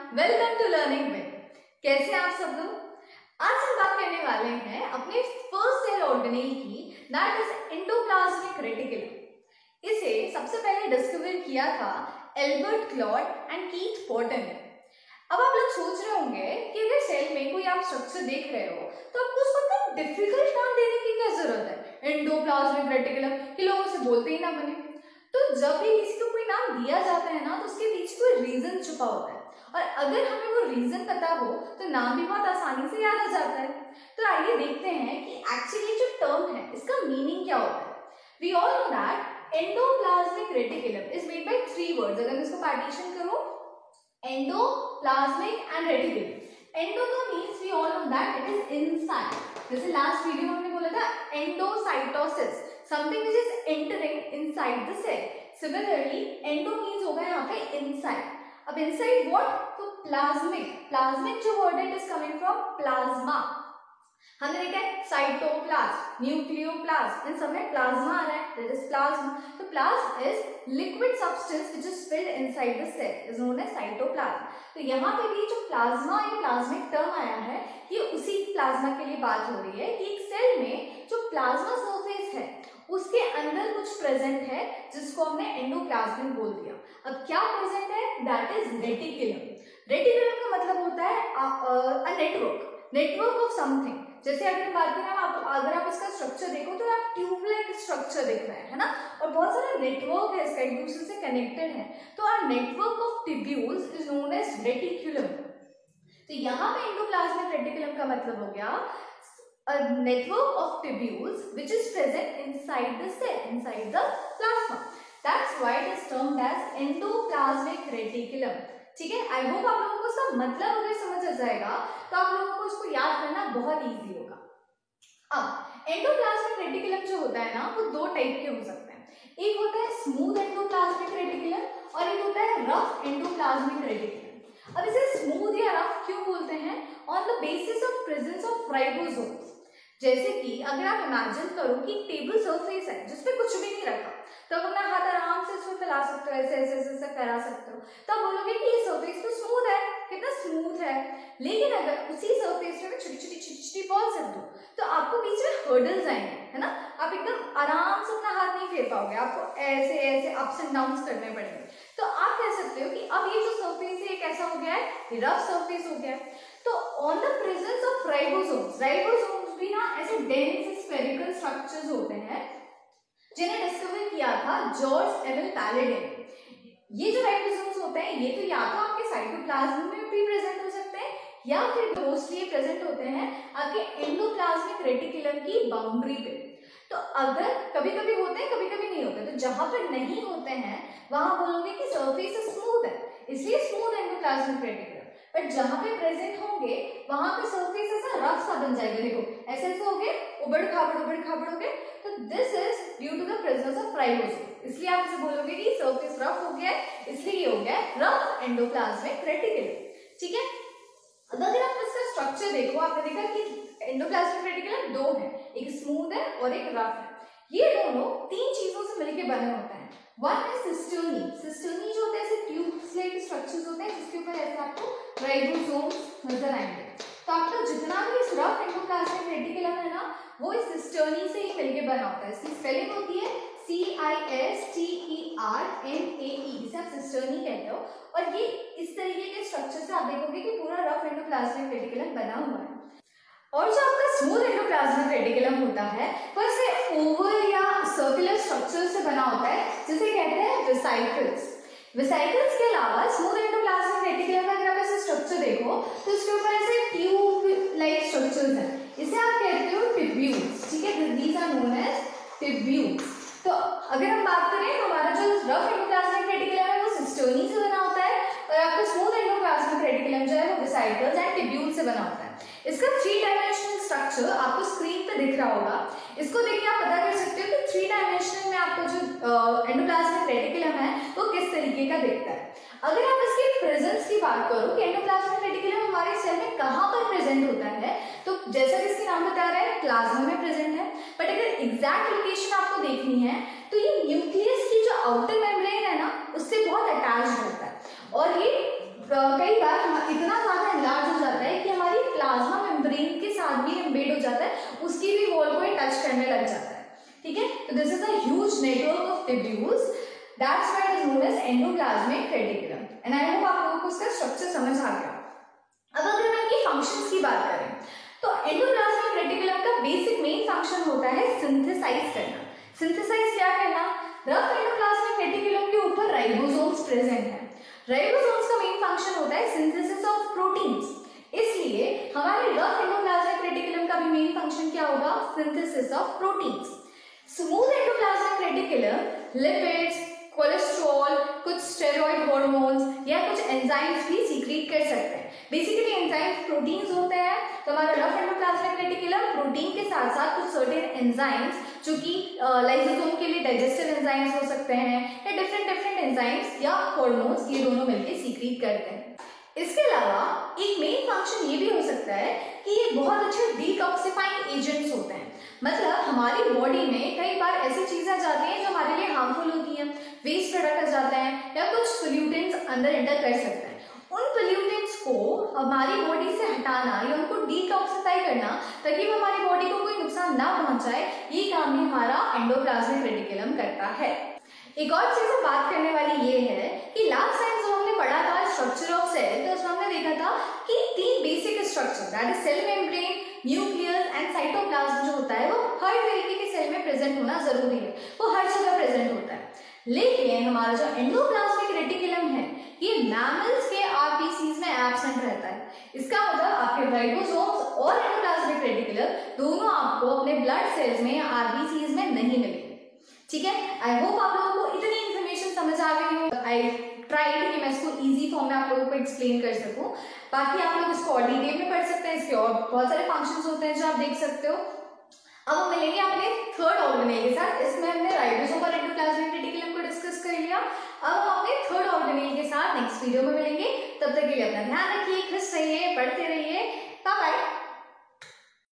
Welcome to learning with. कैसे हैं आप सब लोग? आज हम बात करने वाले हैं अपने फर्स्ट सेल ऑर्गेनेल की, दैट इज एंडोप्लाज्मिक रेटिकुलम। इसे सबसे पहले डिस्कवर किया था एल्बर्ट क्लॉड एंड कीथ बॉटन ने। अब आप लोग सोच रहे होंगे कि अगर सेल में कोई आप स्ट्रक्चर देख रहे हो तो आपको उसको इतना डिफिकल्ट नाम देने की क्या जरूरत है? एंडोप्लाज्मिक रेटिकुलम कि लोग उसे बोलते ही ना बने। तो जब भी किसी को कोई नाम दिया जाता है ना, तो उसके पीछे कोई रीजन छुपा होता है, और अगर हमें वो रीजन पता हो तो नाम भी बहुत आसानी से याद आ जाता है। तो आइए देखते हैं कि एक्चुअली जो टर्म है इसका मीनिंग क्या होता है। We all know that endoplasmic reticulum is made by 3 words. अगर मैं इसको पार्टीशन करूं, एंडोप्लाज्मिक एंड रेटिकुलम। एंडो का means we all know that it is inside. जैसे लास्ट वीडियो में हमने बोला था endocytosis, something which is entering inside the cell. Similarly endo means होगा यहाँ पे इनसाइड। अब इनसाइड व्हाट? तो प्लाज्मिक। प्लाज्मिक जो वर्ड है it is coming from plasma. हमने देखा है साइटोप्लाज्म, न्यूक्लियोप्लाज्म, इन सब में प्लाज्मा आ रहा है, दैट इज प्लाज्मा। तो plasm is liquid substance which is filled inside the cell, is known as cytoplasm. तो यहाँ पे भी जो प्लाज्मा या प्लाज्मिक टर्म आया है, ये उसी प्लाज्मा के लिए बात हो रही है कि एक सेल में जो प्लाज्मा सरफेस है उसके अंदर कुछ प्रेजेंट है जिसको हमने एंडोप्लाज्मिक बोल दिया। अब क्या प्रेजेंट है? That is reticulum. रेटिकुलम का मतलब होता है अ नेटवर्क ऑफ समथिंग। जैसे अगर बात करें अगर आप इसका स्ट्रक्चर देखो तो आप ट्यूबलाइक स्ट्रक्चर दिख रहा है ना, और बहुत सारा नेटवर्क है इसका, एक दूसरे से कनेक्टेड है। तो are network of tubules is known as reticulum. तो यहाँ पे एंडोप्लाज्मिक रेटिकुलम का मतलब हो गया a network of tubules which is present inside the cell, inside the plasma. That's why it is termed as endoplasmic reticulum. ठीक है, आई hope आप लोगों को इसका मतलब अगर समझ आ जाएगा तो आप लोगों को इसको याद करना बहुत इजी होगा। अब एंडोप्लाज्मिक रेटिकुलम जो होता है ना, वो 2 टाइप के हो सकते हैं। एक होता है स्मूथ एंडोप्लाज्मिक रेटिकुलम और एक होता है रफ एंडोप्लाज्मिक रेटिकुलम। अब इसे स्मूथ या रफ क्यों बोलते हैं? On the basis of presence of ribosomes. जैसे कि अगर आप इमेजिन करो कि टेबल सरफेस है जिसपे कुछ भी नहीं रखा, तो आप अपना हाथ आराम से इसमें फैला सकते हो, ऐसे ऐसे ऐसे फैला सकते हो, तो आप बोलोगे कि ये सरफेस तो स्मूथ है, कितना स्मूथ है। लेकिन अगर उसी सरफेस में छोटी छोटी बॉल्स रख दो तो आपको बीच में हर्डल्स आएंगे, है ना। आप एकदम आराम से अपना हाथ नहीं फेर पाओगे, आपको ऐसे ऐसे अप्स एंड डाउन्स करने पड़ेंगे। तो आप कह सकते हो कि अब ये जो सरफेस है ये कैसा हो गया है? रफ सरफेस हो गया है। तो on the presence of ribosomes, ribosomes भी ना ऐसे डेंस स्फेरिकल स्ट्रक्चर्स होते हैं जिन्हें डिस्कवर किया था जॉर्ज एमिल पैलेडे ने। ये जो राइबोसोम्स होते हैं ये तो या तो आपके साइटोप्लाज्म में भी प्रेजेंट हो सकते हैं या फिर मोस्टली प्रेजेंट होते हैं आपके एंडोप्लाज्मिक रेटिकुलम की बाउंड्री पे। तो अगर कभी कभी होते हैं कभी कभी नहीं होते, तो जहां पर नहीं होते हैं वहां बोलोगे कि सरफेस स्मूथ है, इसलिए स्मूथ एंडोप्लाज्मिक रेटिकुलम। बट जहां पे प्रेजेंट होंगे वहां पे सरफेस ऐसा रफ सा बन जाएगा, देखो ऐसे ऐसे हो गए, उबड़ खाबड़ हो गए। तो this is due to the presence of ribosome, इसलिए आप इसे बोलोगे कि सरफेस रफ हो गया है, इसलिए ये हो गया रफ एंडोप्लाज्मिक रेटिकुलम। ठीक है, अब अगर आप इसका स्ट्रक्चर देखो, आपने देखा कि एंडोप्लाज्मिक रेटिकुलम 2 है, एक स्मूथ है और एक रफ है। ये दोनों 3 चीजों से मिलकर बने होते हैं। वन है सिस्टर्नी। सिस्टर्नी जो होता है ऐसे ट्यूब्स लाइक स्ट्रक्चर्स होते हैं जिसके ऊपर ऐसे आपको राइबोसोम्स नजर आएंगे। तो आपका जितना भी इस रफ एंडोप्लाज्मिक रेटिकुलम है ना, वो इस सिस्टर्नी से ही मिलकर बना होता है। इसकी स्पेलिंग होती है CISTERNAE, इसे आप सिस्टर्नी कहते हो। और ये इस तरीके के स्ट्रक्चर से आप देखोगे कि पूरा रफ एंडोप्लाज्मिक रेटिकुलम बना हुआ है। और जो आपका स्मूथ एंडोप्लाज्मिक रेटिकुलम होता है वो ऐसे ओवल या सर्कुलर स्ट्रक्चर से बना होता है जिसे कहते हैं वेसिकल्स। वेसिकल्स के अलावा स्मूथ एंडोप्लाज्मिक रेटिकुलम में अगर आप ऐसे स्ट्रक्चर देखो तो इसके ऊपर ऐसे ट्यूब लाइक स्ट्रक्चर्स हैं, इसे आप कहते हो ट्यूब्यूल्स। ठीक है, these are known as tubules. तो अगर हम बात करें, हमारा जो रफ एंडोप्लाज्मिक रेटिकुलम है वो सिस्टर्नी से बना होता है और आपका स्मूथ एंडोप्लाज्मिक रेटिकुलम जो है वो वेसिकल्स एंड ट्यूब्यूल्स से बना होता है। इसका 3 डायमेंशनल स्ट्रक्चर आपको स्क्रीन पे दिख रहा होगा। इसको देख के आप पता कर सकते हो कि 3 डायमेंशनल में आपका जो एंडोप्लाज्मिक रेटिकुलम है वो किस तरीके का दिखता है। अगर आप इसके प्रेजेंस की बात करो कि एंडोप्लाज्मिक रेटिकुलम हमारे सेल में कहाँ पर प्रेजेंट होता है, तो जैसा कि इसके नाम बता रहा है प्लाज्मा में प्रेजेंट है। बट अगर एग्जैक्ट लोकेशन आपको देखनी है तो ये न्यूक्लियस की जो आउटर मेम्ब्रेन है ना उससे बहुत अटैच रहता है, और ये कई बार साथ भी एम्बेड हो जाता है, उसकी भी वॉल को टच करने लग जाता है, ठीक है। तो this is a huge network of tubules, that's why it is known as endoplasmic reticulum. And I hope आप लोगों को इसका स्ट्रक्चर समझ आ गया। अब अगर मैं इनकी फंक्शंस की बात करें तो एंडोप्लाज्मिक रेटिकुलम का बेसिक मेन फंक्शन होता है सिंथेसाइज करना। सिंथेसाइज क्या करना? रफ एंडोप्लाज्मिक रेटिकुलम के ऊपर राइबोसोम्स प्रेजेंट है। राइबोसोम्स का मेन फंक्शन होता है सिंथेसिस ऑफ प्रोटीन्स, इसलिए हमारे रफ एंडोप्लाज्मिक रेटिकुलम का भी मेन फंक्शन क्या होगा? Synthesis of proteins. Smooth endoplasmic reticulum lipids, cholesterol, कुछ स्टेरॉइड हार्मोन्स या कुछ एंजाइम्स भी सीक्रेट कर सकते हैं। बेसिकली एंजाइम्स प्रोटीन्स होते हैं, तो हमारा रफ एंडोप्लाज्मिक रेटिकुलम प्रोटीन के साथ साथ कुछ सर्टेन एंजाइम्स जो कि लाइसोसोम के लिए डाइजेस्टिव एंजाइम्स हो सकते हैं या डिफरेंट एंजाइम्स या हार्मोन्स, ये दोनों मिलकर सीक्रेट करते हैं। इसके अलावा एक मेन फंक्शन ये भी हो सकता है कि ये बहुत अच्छे डिटॉक्सिफाइंग एजेंट्स होते हैं। मतलब हमारी बॉडी में कई बार ऐसी चीजें आ जाती हैं जो हमारे लिए हार्मफुल होती हैं, वेस्ट प्रोडक्ट आ जाते हैं या कुछ पोल्यूटेंट्स अंदर एंटर कर सकते हैं। उन पोल्यूटेंट्स को हमारी बॉडी से हटाना या उनको डिटॉक्सिफाई करना ताकि वो हमारी बॉडी को कोई नुकसान ना पहुंचाए, ये काम भी हमारा एंडोप्लाज्मिक रेटिकुलम करता है। एक और चीज हम बात करने वाली ये है कि लास्ट टाइम जो हमने पढ़ा था स्ट्रक्चर ऑफ सेल, तो उसमें हमने देखा था कि तीन basic structure that is cell membrane, nucleus and cytoplasm जो होता है वो हर तरीके के सेल में प्रेजेंट होना जरूरी है, वो हर जगह प्रेजेंट होता है। लेकिन हमारा जो एंडोप्लाज्मिक रेटिकुलम है ये मैमल्स के आरबीसीज में एब्सेंट रहता है। इसका मतलब आपके राइबोसोम्स और एंडोप्लाज्मिक रेटिकुलम दोनों आपको अपने ब्लड सेल्स में या आरबीसीज में नहीं मिलेंगे, ठीक है। आई होप आप लोगों को इतनी इन्फॉर्मेशन समझ आ गई हो। आई ट्राइड कि मैं इसको इजी फॉर्म में आप लोगों को एक्सप्लेन कर सकूं। बाकी आप लोग इसको और डिटेल में पढ़ सकते हैं, इसके और बहुत सारे फंक्शंस होते हैं जो आप देख सकते हो। अब हम मिलेंगे अपने थर्ड ऑर्गेनेल के साथ। इसमें हमने राइबोसोम और एंडोप्लाज्मिक रेटिकुलम को डिस्कस कर लिया। अब हम अपने थर्ड ऑर्गेनेल के साथ नेक्स्ट वीडियो में मिलेंगे। तब तक के लिए अपना ध्यान रखिए, खुश रहिए, पढ़ते रहिए। Bye bye.